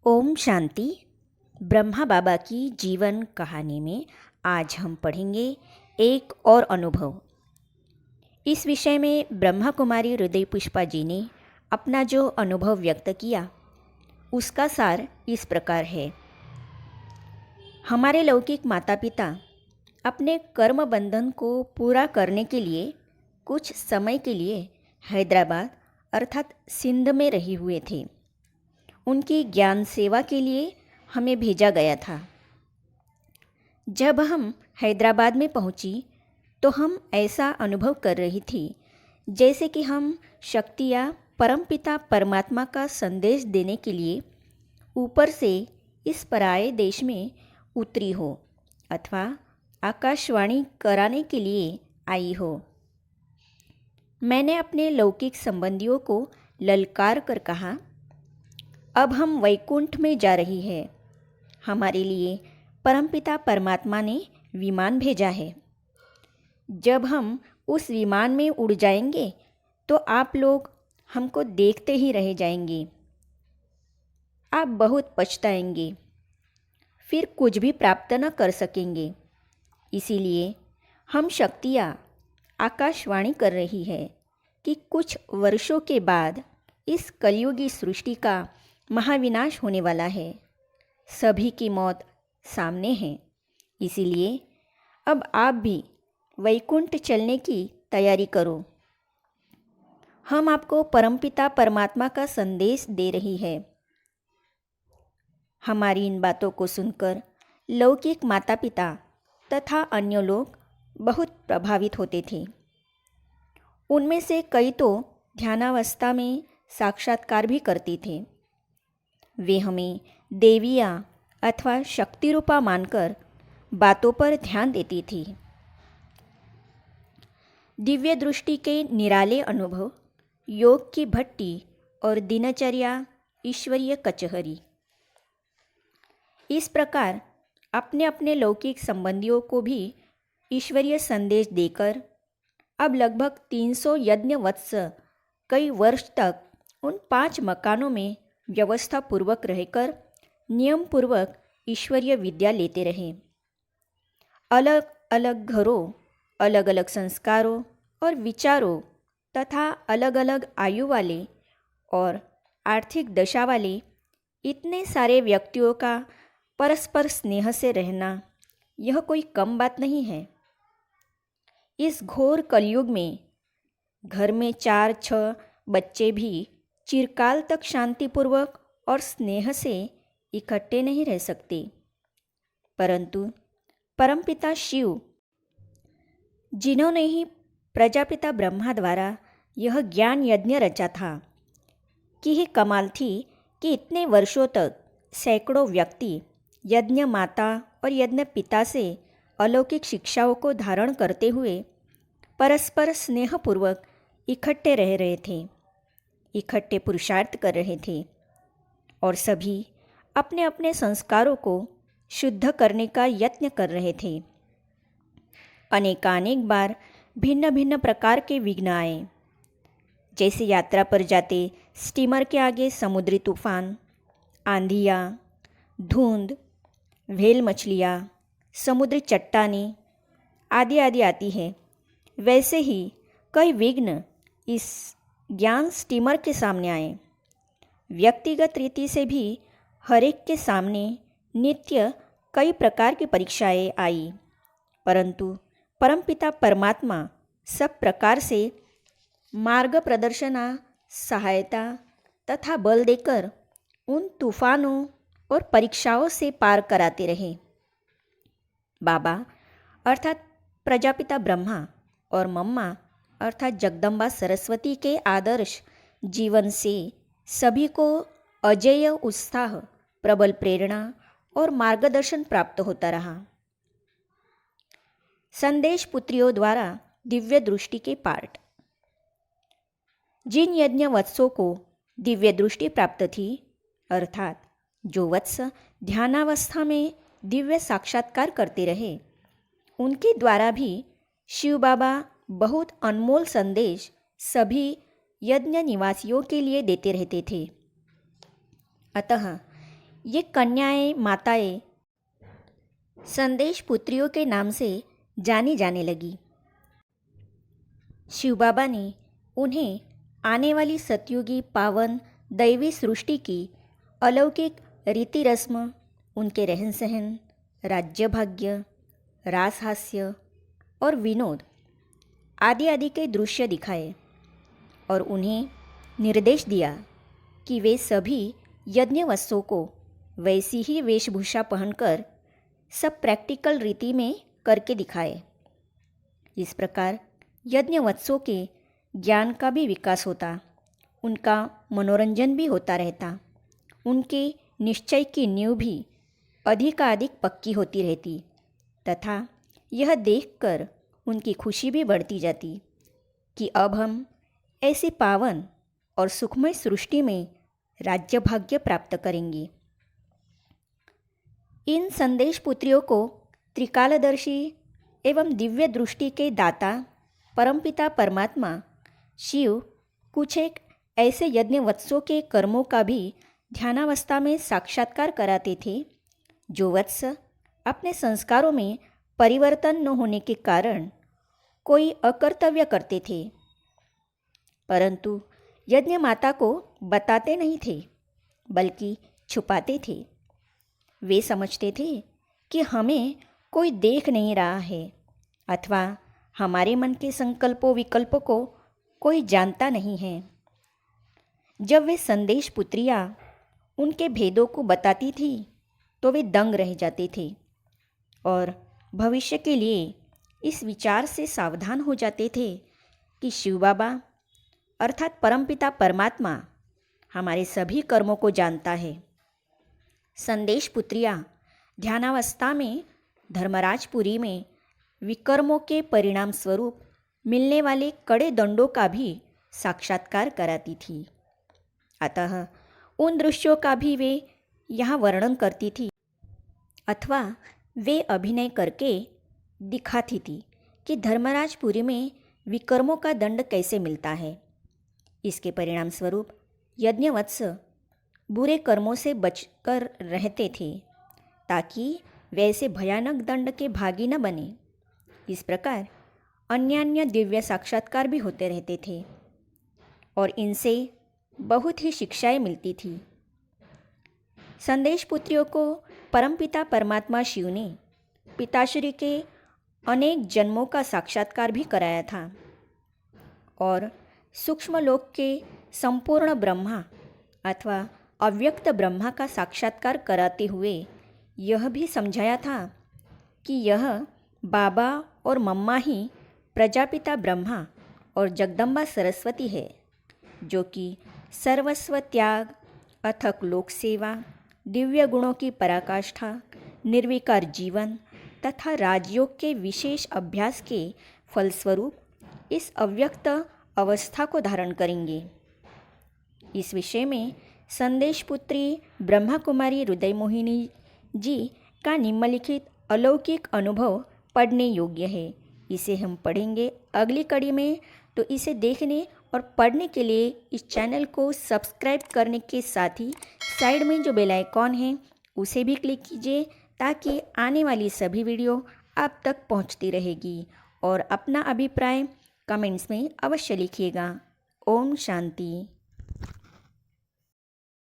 ओम शांति। ब्रह्मा बाबा की जीवन कहानी में आज हम पढ़ेंगे एक और अनुभव। इस विषय में ब्रह्मा कुमारी हृदय पुष्पा जी ने अपना जो अनुभव व्यक्त किया उसका सार इस प्रकार है। हमारे लौकिक माता पिता अपने कर्म बंधन को पूरा करने के लिए कुछ समय के लिए हैदराबाद अर्थात सिंध में रहे हुए थे। उनकी ज्ञान सेवा के लिए हमें भेजा गया था। जब हम हैदराबाद में पहुंची तो हम ऐसा अनुभव कर रही थी जैसे कि हम शक्तियाँ परमपिता परमात्मा का संदेश देने के लिए ऊपर से इस पराये देश में उतरी हो अथवा आकाशवाणी कराने के लिए आई हो। मैंने अपने लौकिक संबंधियों को ललकार कर कहा, अब हम वैकुंठ में जा रही है। हमारे लिए परमपिता परमात्मा ने विमान भेजा है। जब हम उस विमान में उड़ जाएंगे तो आप लोग हमको देखते ही रह जाएंगे। आप बहुत पछताएंगे, फिर कुछ भी प्राप्त न कर सकेंगे। इसीलिए हम शक्तियाँ आकाशवाणी कर रही है कि कुछ वर्षों के बाद इस कलयुगी सृष्टि का महाविनाश होने वाला है। सभी की मौत सामने है। इसीलिए अब आप भी वैकुंठ चलने की तैयारी करो। हम आपको परमपिता परमात्मा का संदेश दे रही है। हमारी इन बातों को सुनकर लौकिक माता पिता तथा अन्य लोग बहुत प्रभावित होते थे। उनमें से कई तो ध्यानावस्था में साक्षात्कार भी करते थे। वे हमें देवियाँ अथवा शक्ति रूपा मानकर बातों पर ध्यान देती थी। दिव्य दृष्टि के निराले अनुभव, योग की भट्टी और दिनचर्या ईश्वरीय कचहरी। इस प्रकार अपने अपने लौकिक संबंधियों को भी ईश्वरीय संदेश देकर अब लगभग 300 यज्ञ वत्स कई वर्ष तक उन 5 मकानों में व्यवस्था पूर्वक रहकर नियम पूर्वक ईश्वरीय विद्या लेते रहे। अलग अलग घरों, अलग अलग संस्कारों और विचारों तथा अलग अलग आयु वाले और आर्थिक दशा वाले इतने सारे व्यक्तियों का परस्पर स्नेह से रहना यह कोई कम बात नहीं है। इस घोर कलयुग में घर में 4-6 बच्चे भी चिरकाल तक शांतिपूर्वक और स्नेह से इकट्ठे नहीं रह सकते, परंतु परमपिता शिव जिन्होंने ही प्रजापिता ब्रह्मा द्वारा यह ज्ञान यज्ञ रचा था कि ही कमाल थी कि इतने वर्षों तक सैकड़ों व्यक्ति यज्ञ माता और यज्ञ पिता से अलौकिक शिक्षाओं को धारण करते हुए परस्पर स्नेहपूर्वक इकट्ठे रह रहे थे, इकट्ठे पुरुषार्थ कर रहे थे और सभी अपने अपने संस्कारों को शुद्ध करने का यत्न कर रहे थे। अनेकानेक बार भिन्न भिन्न प्रकार के विघ्न आए, जैसे यात्रा पर जाते स्टीमर के आगे समुद्री तूफान, आंधियाँ, धुंध, व्हेल मछलियाँ, समुद्री चट्टानें आदि आदि आती है। वैसे ही कई विघ्न इस ज्ञान स्टीमर के सामने आए। व्यक्तिगत रीति से भी हर एक के सामने नित्य कई प्रकार की परीक्षाएं आई, परंतु परमपिता परमात्मा सब प्रकार से मार्ग प्रदर्शना, सहायता तथा बल देकर उन तूफानों और परीक्षाओं से पार कराते रहे। बाबा अर्थात प्रजापिता ब्रह्मा और मम्मा अर्थात जगदम्बा सरस्वती के आदर्श जीवन से सभी को अजेय उत्साह, प्रबल प्रेरणा और मार्गदर्शन प्राप्त होता रहा। संदेश पुत्रियों द्वारा दिव्य दृष्टि के पाठ। जिन यज्ञ वत्सों को दिव्य दृष्टि प्राप्त थी अर्थात जो वत्स ध्यानावस्था में दिव्य साक्षात्कार करते रहे, उनके द्वारा भी शिव बाबा बहुत अनमोल संदेश सभी यज्ञ निवासियों के लिए देते रहते थे। अतः ये कन्याएं माताएं संदेश पुत्रियों के नाम से जानी जाने लगी। शिव बाबा ने उन्हें आने वाली सतयुगी पावन दैवी सृष्टि की अलौकिक रीति रस्म, उनके रहन सहन, राज्य भाग्य, रास हास्य और विनोद आदि आदि के दृश्य दिखाए और उन्हें निर्देश दिया कि वे सभी यज्ञवत्सों को वैसी ही वेशभूषा पहनकर सब प्रैक्टिकल रीति में करके दिखाए। इस प्रकार यज्ञवत्सों के ज्ञान का भी विकास होता, उनका मनोरंजन भी होता रहता, उनके निश्चय की नींव भी अधिकाधिक पक्की होती रहती तथा यह देखकर उनकी खुशी भी बढ़ती जाती कि अब हम ऐसी पावन और सुखमय सृष्टि में राज्य भाग्य प्राप्त करेंगे। इन संदेश पुत्रियों को त्रिकालदर्शी एवं दिव्य दृष्टि के दाता परमपिता परमात्मा शिव कुछ एक ऐसे यज्ञवत्सों के कर्मों का भी ध्यानावस्था में साक्षात्कार कराते थे जो वत्स अपने संस्कारों में परिवर्तन न होने के कारण कोई अकर्तव्य करते थे, परंतु यज्ञ माता को बताते नहीं थे बल्कि छुपाते थे। वे समझते थे कि हमें कोई देख नहीं रहा है अथवा हमारे मन के संकल्पों विकल्पों को कोई जानता नहीं है। जब वे संदेश पुत्रियाँ उनके भेदों को बताती थी तो वे दंग रह जाते थे और भविष्य के लिए इस विचार से सावधान हो जाते थे कि शिव बाबा अर्थात परमपिता परमात्मा हमारे सभी कर्मों को जानता है। संदेश पुत्रियाँ ध्यानावस्था में धर्मराजपुरी में विकर्मों के परिणाम स्वरूप मिलने वाले कड़े दंडों का भी साक्षात्कार कराती थी। अतः उन दृश्यों का भी वे यहाँ वर्णन करती थी अथवा वे अभिनय करके दिखाती थी कि धर्मराजपुरी में विकर्मों का दंड कैसे मिलता है। इसके परिणाम स्वरूप यज्ञवत्स बुरे कर्मों से बचकर रहते थे ताकि वैसे भयानक दंड के भागी न बने। इस प्रकार अन्य दिव्य साक्षात्कार भी होते रहते थे और इनसे बहुत ही शिक्षाएं मिलती थी। संदेश पुत्रियों को परमपिता परमात्मा शिव ने पिताश्री के अनेक जन्मों का साक्षात्कार भी कराया था और सूक्ष्म लोक के संपूर्ण ब्रह्मा अथवा अव्यक्त ब्रह्मा का साक्षात्कार कराते हुए यह भी समझाया था कि यह बाबा और मम्मा ही प्रजापिता ब्रह्मा और जगदम्बा सरस्वती है, जो कि सर्वस्व त्याग, अथक लोक सेवा, दिव्य गुणों की पराकाष्ठा, निर्विकार जीवन तथा राजयोग के विशेष अभ्यास के फलस्वरूप इस अव्यक्त अवस्था को धारण करेंगे। इस विषय में संदेश पुत्री ब्रह्मा कुमारी हृदय मोहिनी जी का निम्नलिखित अलौकिक अनुभव पढ़ने योग्य है। इसे हम पढ़ेंगे अगली कड़ी में, तो इसे देखने और पढ़ने के लिए इस चैनल को सब्सक्राइब करने के साथ ही साइड में जो बेल आइकॉन है उसे भी क्लिक कीजिए ताकि आने वाली सभी वीडियो आप तक पहुंचती रहेगी। और अपना अभिप्राय कमेंट्स में अवश्य लिखिएगा। ओम शांति।